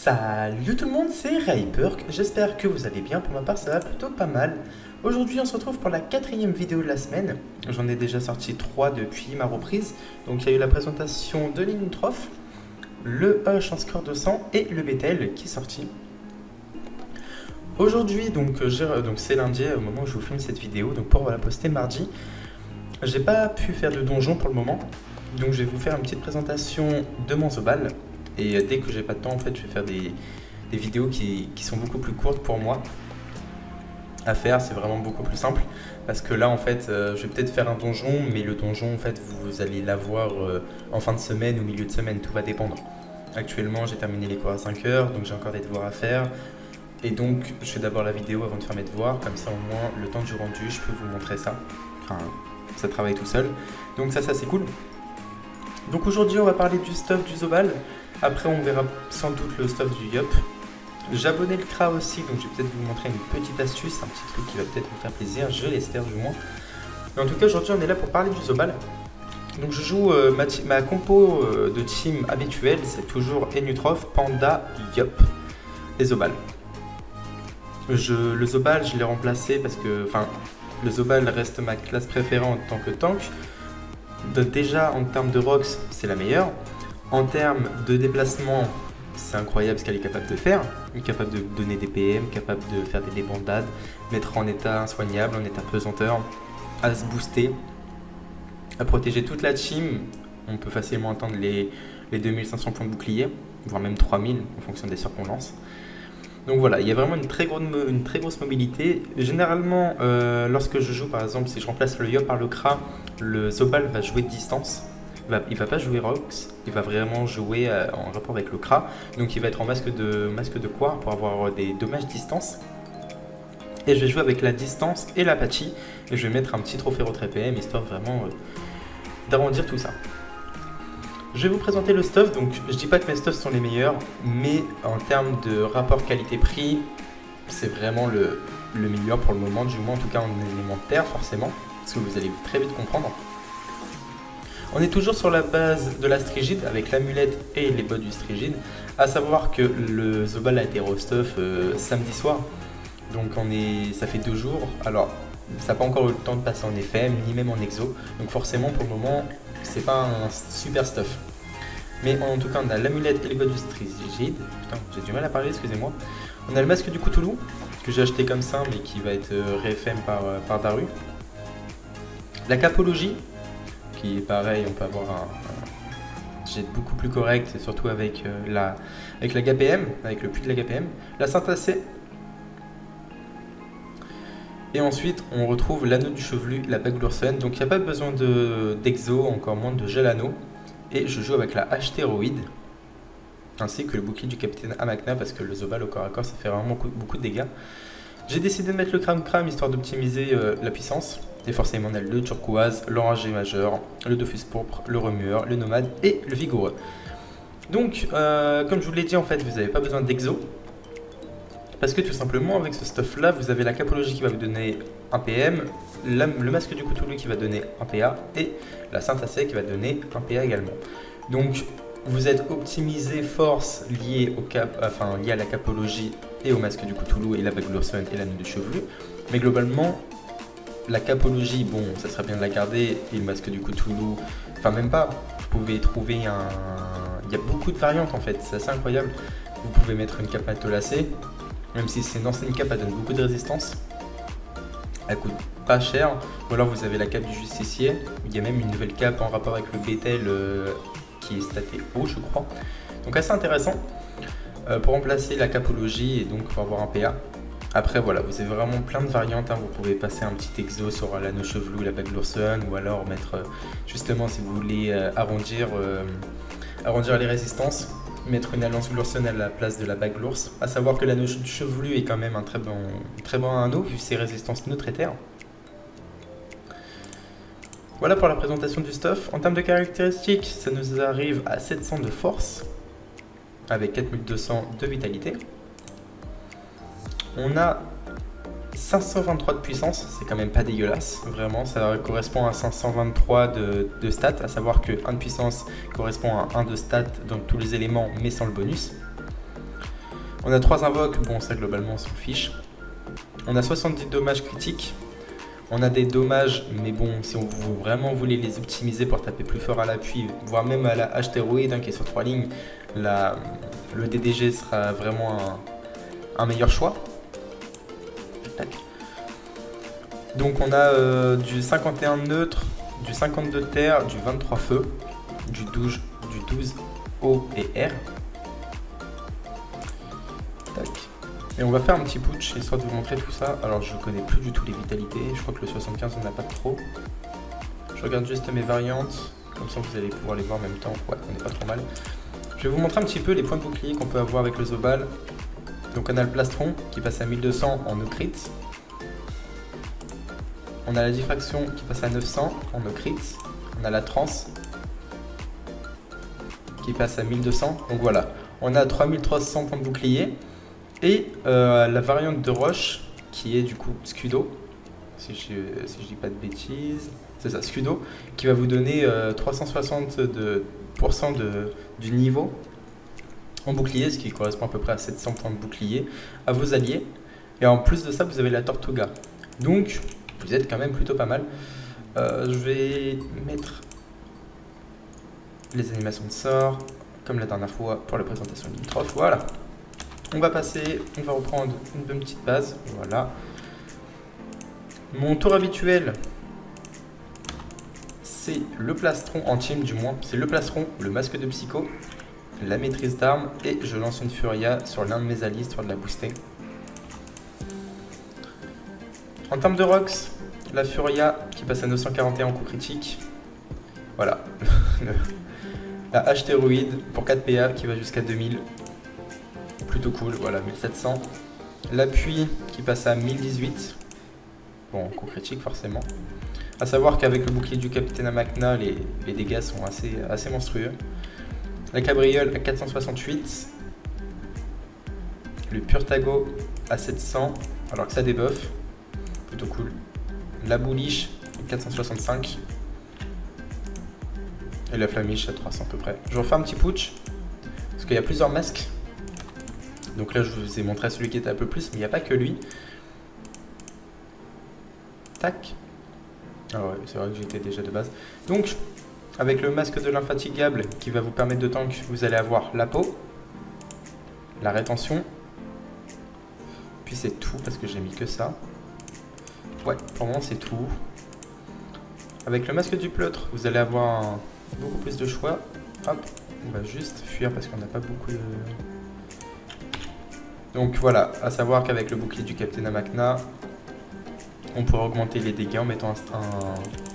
Salut tout le monde, c'est Rayperk, j'espère que vous allez bien, pour ma part ça va plutôt pas mal. Aujourd'hui on se retrouve pour la 4e vidéo de la semaine, j'en ai déjà sorti 3 depuis ma reprise. Donc il y a eu la présentation de Limitrof, le Hush en score 200 et le BTL qui est sorti. Aujourd'hui donc c'est lundi au moment où je vous filme cette vidéo, donc pour la poster mardi. J'ai pas pu faire de donjon pour le moment, donc je vais vous faire une petite présentation de mon Zobal. Et dès que j'ai pas de temps, en fait, je vais faire des vidéos qui sont beaucoup plus courtes pour moi à faire. C'est vraiment beaucoup plus simple parce que là, en fait, je vais peut-être faire un donjon, mais le donjon, en fait, vous allez l'avoir en fin de semaine ou milieu de semaine, tout va dépendre. Actuellement, j'ai terminé les cours à 5 h, donc j'ai encore des devoirs à faire. Et donc, je fais d'abord la vidéo avant de faire mes devoirs, comme ça, au moins, le temps du rendu, je peux vous montrer ça. Enfin, ça travaille tout seul. Donc ça c'est cool. Donc aujourd'hui, on va parler du stuff du Zobal. Après, on verra sans doute le stuff du Yup. J'ai abonné le CRA aussi, donc je vais peut-être vous montrer une petite astuce, un petit truc qui va peut-être vous faire plaisir, je l'espère du moins. Mais en tout cas, aujourd'hui, on est là pour parler du Zobal. Donc je joue ma compo de team habituelle, c'est toujours Enutrof, Panda, Yup et Zobal. Le Zobal, je l'ai remplacé parce que, le Zobal reste ma classe préférée en tant que tank. Déjà, en termes de Rox, c'est la meilleure. En termes de déplacement, c'est incroyable ce qu'elle est capable de faire. Elle est capable de donner des PM, capable de faire des débandades, mettre en état insoignable, en état pesanteur, à se booster, à protéger toute la team. On peut facilement atteindre les 2500 points de bouclier, voire même 3000 en fonction des sorts qu'on lance. Donc voilà, il y a vraiment une très grosse mobilité. Généralement, lorsque je joue, par exemple, si je remplace le Yup par le CRA, le Zobal va jouer de distance. Il va pas jouer Rox, il va vraiment jouer en rapport avec le CRA. Donc il va être en masque de quoi pour avoir des dommages distance. Et je vais jouer avec la distance et l'Apache. Et je vais mettre un petit trophée retrait PM, histoire vraiment d'arrondir tout ça. Je vais vous présenter le stuff, donc je dis pas que mes stuffs sont les meilleurs, mais en termes de rapport qualité-prix, c'est vraiment le meilleur pour le moment, du moins en tout cas en élémentaire forcément, parce que vous allez très vite comprendre. On est toujours sur la base de la Strigide avec l'amulette et les bottes du Strigide, à savoir que le Zobal a été restuff samedi soir, donc ça fait 2 jours, alors ça n'a pas encore eu le temps de passer en FM, ni même en exo, donc forcément pour le moment c'est pas un super stuff. Mais en tout cas on a l'amulette et les bottes du Strigide, putain j'ai du mal à parler, excusez-moi. On a le masque du Cthulhu, que j'ai acheté comme ça mais qui va être réfm par Daru. La capologie, qui est pareil, on peut avoir un jet beaucoup plus correct, surtout avec la GPM, avec le puits de la GPM. La Saint-Assez. Et ensuite, on retrouve l'anneau du chevelu, la bague Lursen. Donc il n'y a pas besoin d'exo, encore moins de gel anneau. Et je joue avec la H-Théroïde, ainsi que le bouclier du capitaine Amakna, parce que le Zobal au corps à corps, ça fait vraiment beaucoup de dégâts. J'ai décidé de mettre le crame histoire d'optimiser la puissance. Et forcément, on a le turquoise, l'enragé majeur, le dofus pourpre, le remueur, le nomade et le vigoureux. Donc, comme je vous l'ai dit, en fait, vous n'avez pas besoin d'exo. Parce que tout simplement, avec ce stuff là, vous avez la capologie qui va vous donner un PM, le masque du Cthulhu qui va donner un PA et la Saint-Assez qui va donner un PA également. Donc vous êtes optimisé force lié à la capologie et au masque du Cthulhu et la bague Lursen et l'anneau du chevelu. Mais globalement, la capologie, bon, ça serait bien de la garder, et le masque du Cthulhu, enfin même pas, vous pouvez trouver il y a beaucoup de variantes en fait, c'est assez incroyable. Vous pouvez mettre une cape matelassée. Même si c'est une ancienne cape, elle donne beaucoup de résistance. Elle coûte pas cher. Ou alors vous avez la cape du justicier. Il y a même une nouvelle cape en rapport avec le BTL qui est statée haut, je crois. Donc assez intéressant pour remplacer la capologie et donc pour avoir un PA. Après voilà, vous avez vraiment plein de variantes. Vous pouvez passer un petit exo sur l'anneau chevelu, la bague Lursen, ou alors mettre justement si vous voulez arrondir les résistances. Mettre une alliance Lursen à la place de la bague l'ours, à savoir que l'anneau chevelu est quand même un très bon anneau vu ses résistances neutres et terre. Voilà pour la présentation du stuff. En termes de caractéristiques, ça nous arrive à 700 de force avec 4200 de vitalité. On a 523 de puissance, c'est quand même pas dégueulasse, vraiment, ça correspond à 523 de stats, à savoir que 1 de puissance correspond à 1 de stats dans tous les éléments mais sans le bonus. On a 3 invoques, bon ça globalement on s'en fiche. On a 70 dommages critiques. On a des dommages, mais bon, si on vraiment voulait les optimiser pour taper plus fort à l'appui, voire même à la H-Théroïde hein, qui est sur 3 lignes, le DDG sera vraiment un meilleur choix. Tac. Donc on a du 51 neutre, du 52 terre, du 23 feu, du 12 eau et air. Tac. Et on va faire un petit putsch histoire de vous montrer tout ça. Alors je connais plus du tout les vitalités, je crois que le 75 on n'a pas trop. Je regarde juste mes variantes, comme ça vous allez pouvoir les voir en même temps. Ouais, on n'est pas trop mal. Je vais vous montrer un petit peu les points de bouclier qu'on peut avoir avec le Zobal. Donc on a le plastron qui passe à 1200 en no crit. On a la diffraction qui passe à 900 en no crit. On a la transe qui passe à 1200. Donc voilà, on a 3300 points de bouclier. Et la variante de roche qui est du coup Scudo, si je dis pas de bêtises, c'est ça, Scudo, qui va vous donner 360% du niveau en bouclier, ce qui correspond à peu près à 700 points de bouclier à vos alliés. Et en plus de ça, vous avez la Tortuga. Donc, vous êtes quand même plutôt pas mal. Je vais mettre les animations de sort, comme la dernière fois pour la présentation de Limitrophe. Voilà. On va passer, on va reprendre une petite base. Voilà. Mon tour habituel, c'est le plastron, en team du moins. C'est le plastron, le masque de psycho, la maîtrise d'armes et je lance une Furia sur l'un de mes alliés histoire de la booster. En termes de Rox, la Furia qui passe à 941 en coup critique. Voilà. La H-Théroïde pour 4 PA qui va jusqu'à 2000. Plutôt cool, voilà, 1700. L'appui qui passe à 1018. Bon, coup critique forcément. A savoir qu'avec le bouclier du Capitaine Amakna, les dégâts sont assez monstrueux. La Cabriole à 468. Le Purtago à 700, alors que ça débuff. Plutôt cool. La Bouliche à 465. Et la Flamiche à 300 à peu près. Je refais un petit putsch. Parce qu'il y a plusieurs masques. Donc là, je vous ai montré celui qui était un peu plus, mais il n'y a pas que lui. Tac. Ah ouais, c'est vrai que j'étais déjà de base. Donc, avec le masque de l'infatigable qui va vous permettre de tank, vous allez avoir la peau, la rétention, puis c'est tout parce que j'ai mis que ça. Ouais, pour le moment c'est tout. Avec le masque du pleutre, vous allez avoir beaucoup plus de choix. Hop, on va juste fuir parce qu'on n'a pas beaucoup de... Donc voilà, à savoir qu'avec le bouclier du Capitaine Amakna, on pourrait augmenter les dégâts en mettant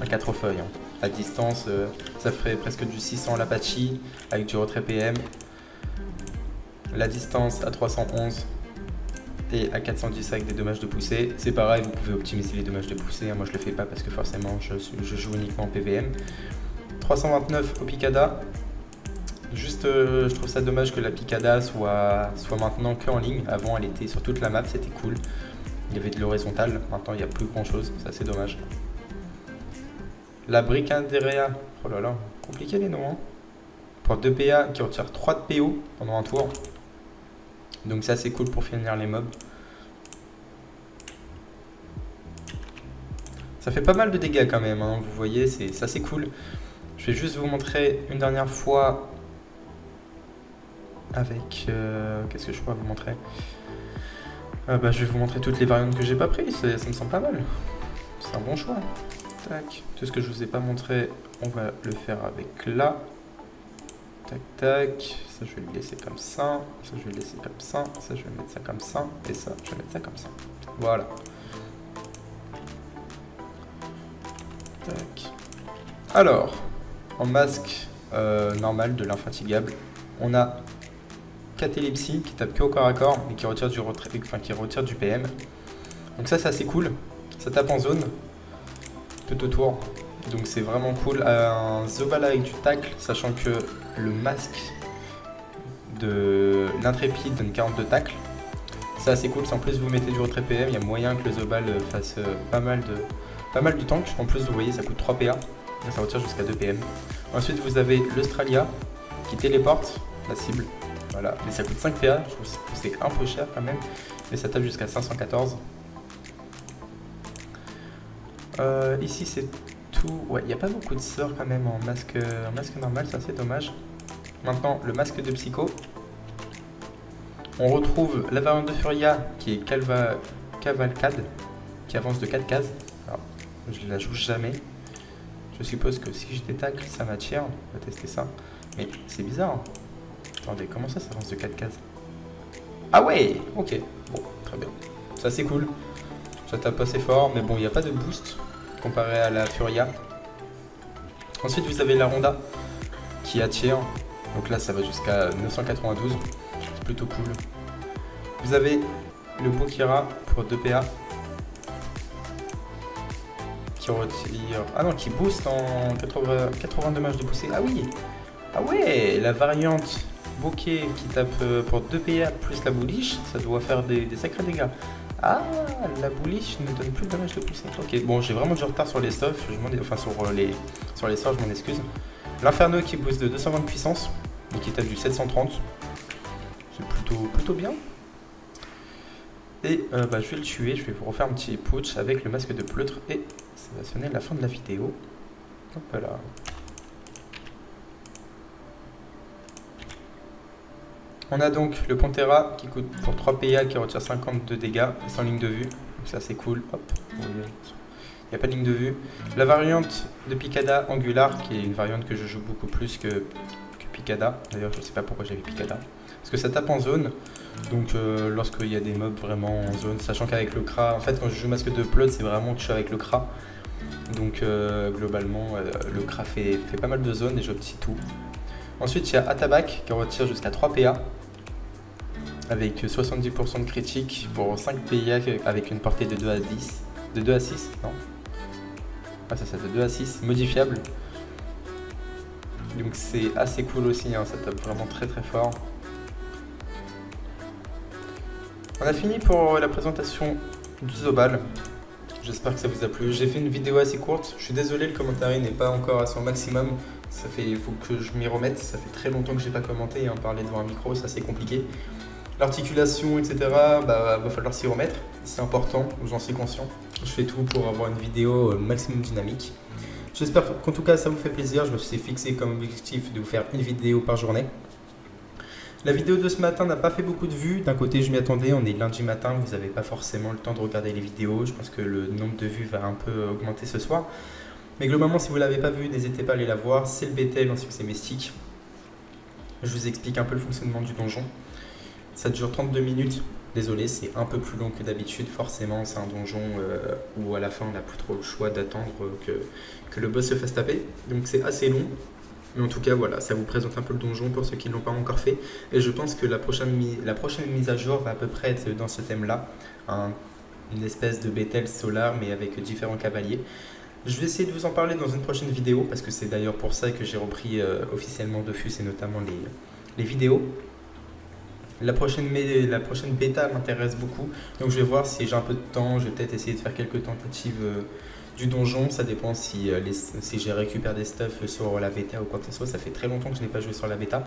un 4 feuilles. Hein. À distance, ça ferait presque du 600 l'Apache avec du retrait PM. La distance à 311 et à 410 avec des dommages de poussée. C'est pareil, vous pouvez optimiser les dommages de poussée. Moi je le fais pas parce que forcément je joue uniquement en PVM. 329 au Picada. Juste, je trouve ça dommage que la Picada soit maintenant que en ligne. Avant, elle était sur toute la map, c'était cool. Il y avait de l'horizontal, maintenant il n'y a plus grand chose, ça c'est dommage. La Bricanderea, oh là là, compliqué les noms. Hein. Pour 2 PA qui retire 3 de PO pendant un tour. Donc ça c'est cool pour finir les mobs. Ça fait pas mal de dégâts quand même, hein. Vous voyez, ça c'est cool. Je vais juste vous montrer une dernière fois avec... qu'est-ce que je pourrais vous montrer? Je vais vous montrer toutes les variantes que j'ai pas prises, ça me semble pas mal. C'est un bon choix. Tac. Tout ce que je vous ai pas montré, on va le faire avec là. Tac, tac. Ça, je vais le laisser comme ça. Ça, je vais le laisser comme ça. Ça, je vais mettre ça comme ça. Et ça, je vais mettre ça comme ça. Voilà. Tac. Alors, en masque normal de l'infatigable, on a Catalepsy qui tape que au corps à corps mais qui retire du retrait, enfin qui retire du PM. Donc ça c'est assez cool. Ça tape en zone tout autour. Donc c'est vraiment cool. Un Zobal avec du tacle, sachant que le masque de l'intrépide donne 42 tacles. C'est assez cool. Si en plus vous mettez du retrait PM, il y a moyen que le Zobal fasse pas mal de tank. En plus vous voyez ça coûte 3 PA. Et ça retire jusqu'à 2 PM. Ensuite vous avez l'Australia qui téléporte la cible. Voilà, mais ça coûte 5 PA, je trouve que c'est un peu cher quand même, mais ça tape jusqu'à 514. Ici c'est tout, ouais, il n'y a pas beaucoup de sorts quand même en masque normal, ça c'est dommage. Maintenant, le masque de Psycho. On retrouve la variante de Furia qui est Cavalcade, qui avance de 4 cases. Alors, je la joue jamais. Je suppose que si je détacle, ça m'attire. On va tester ça. Mais c'est bizarre. Attendez, comment ça avance de 4 cases? Ah ouais. Ok, bon, très bien. Ça c'est cool. Ça tape assez fort, mais bon, il n'y a pas de boost comparé à la Furia. Ensuite, vous avez la Ronda qui attire. Donc là, ça va jusqu'à 992. C'est plutôt cool. Vous avez le Bokira pour 2 PA. Qui retire... Ah non, qui booste en 80 dommages de poussée. Ah oui. Ah ouais, la variante Bokeh qui tape pour 2 PA plus la Bullish, ça doit faire des sacrés dégâts. Ah, la Bullish ne donne plus de dommages de poussée. Ok, bon, j'ai vraiment du retard sur les stuffs, enfin sur les sorts, je m'en excuse. L'Inferno qui booste de 220 de puissance et qui tape du 730. C'est plutôt bien. Et je vais le tuer, je vais vous refaire un petit putsch avec le masque de pleutre et ça va sonner la fin de la vidéo. Hop là. On a donc le Pantera qui coûte pour 3 PA qui retire 52 dégâts sans ligne de vue. Donc ça c'est cool. Hop. Il n'y a pas de ligne de vue. La variante de Picada Angular qui est une variante que je joue beaucoup plus que Picada. D'ailleurs je ne sais pas pourquoi j'avais Picada. Parce que ça tape en zone. Donc lorsqu'il y a des mobs vraiment en zone. Sachant qu'avec le Kra, en fait quand je joue masque de pleutre c'est vraiment que je suis avec le Kra. Donc globalement le Kra fait pas mal de zones et j'obtient tout. Ensuite, il y a Atabak qui retire jusqu'à 3 PA avec 70% de critique pour 5 PA avec une portée de 2 à 10. De 2 à 6, non? Ah, ça de 2 à 6, modifiable. Donc c'est assez cool aussi, hein, ça tape vraiment très fort. On a fini pour la présentation du Zobal. J'espère que ça vous a plu. J'ai fait une vidéo assez courte. Je suis désolé, le commentaire n'est pas encore à son maximum. Il faut que je m'y remette. Ça fait très longtemps que j'ai pas commenté. Hein. Parler devant un micro, ça c'est compliqué. L'articulation, etc. Va falloir s'y remettre. C'est important, j'en suis conscient. Je fais tout pour avoir une vidéo maximum dynamique. J'espère qu'en tout cas ça vous fait plaisir. Je me suis fixé comme objectif de vous faire une vidéo par journée. La vidéo de ce matin n'a pas fait beaucoup de vues. D'un côté, je m'y attendais. On est lundi matin. Vous n'avez pas forcément le temps de regarder les vidéos. Je pense que le nombre de vues va un peu augmenter ce soir. Mais globalement, si vous ne l'avez pas vu, n'hésitez pas à aller la voir. C'est le Bethel en succès mystique. Je vous explique un peu le fonctionnement du donjon. Ça dure 32 minutes. Désolé, c'est un peu plus long que d'habitude. Forcément, c'est un donjon où à la fin, on n'a plus trop le choix d'attendre que le boss se fasse taper. Donc c'est assez long. Mais en tout cas, voilà, ça vous présente un peu le donjon pour ceux qui ne l'ont pas encore fait. Et je pense que la prochaine mise à jour va à peu près être dans ce thème-là. Une espèce de Bethel solar, mais avec différents cavaliers. Je vais essayer de vous en parler dans une prochaine vidéo, parce que c'est d'ailleurs pour ça que j'ai repris officiellement Dofus et notamment les vidéos. La prochaine bêta m'intéresse beaucoup, donc je vais voir si j'ai un peu de temps. Je vais peut-être essayer de faire quelques tentatives du donjon. Ça dépend si j'ai récupéré des stuffs sur la bêta ou quoi que ce soit. Ça fait très longtemps que je n'ai pas joué sur la bêta,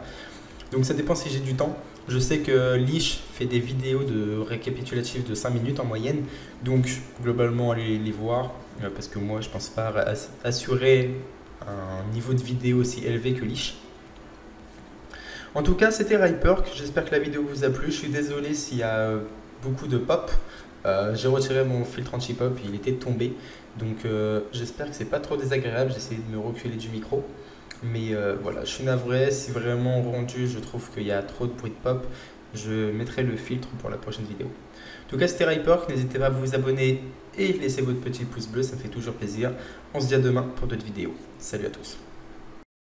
donc ça dépend si j'ai du temps. Je sais que Lich fait des vidéos de récapitulatifs de 5 minutes en moyenne, donc globalement allez les voir, parce que moi je pense pas assurer un niveau de vidéo aussi élevé que Lich. En tout cas, c'était Ryperk. J'espère que la vidéo vous a plu. Je suis désolé s'il y a beaucoup de pop. J'ai retiré mon filtre anti-pop, il était tombé. Donc j'espère que c'est pas trop désagréable. J'ai essayé de me reculer du micro. Mais voilà, je suis navré. Si vraiment rendu, je trouve qu'il y a trop de bruit de pop, je mettrai le filtre pour la prochaine vidéo. En tout cas, c'était Ryperk. N'hésitez pas à vous abonner et laisser votre petit pouce bleu, ça me fait toujours plaisir. On se dit à demain pour d'autres vidéos. Salut à tous.